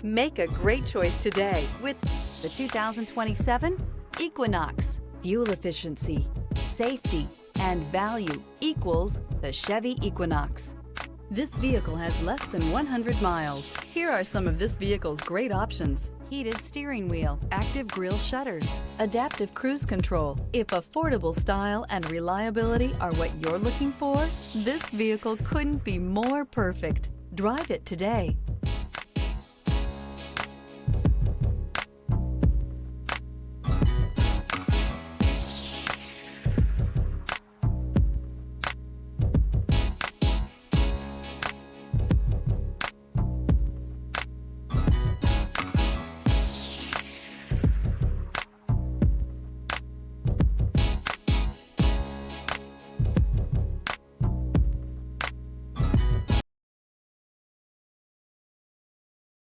Make a great choice today with The 2027 Equinox. Fuel efficiency, safety, and value equals the Chevy Equinox. This vehicle has less than 100 miles. Here are some of this vehicle's great options: heated steering wheel, active grille shutters, adaptive cruise control. If affordable style and reliability are what you're looking for, this vehicle couldn't be more perfect. Drive it today.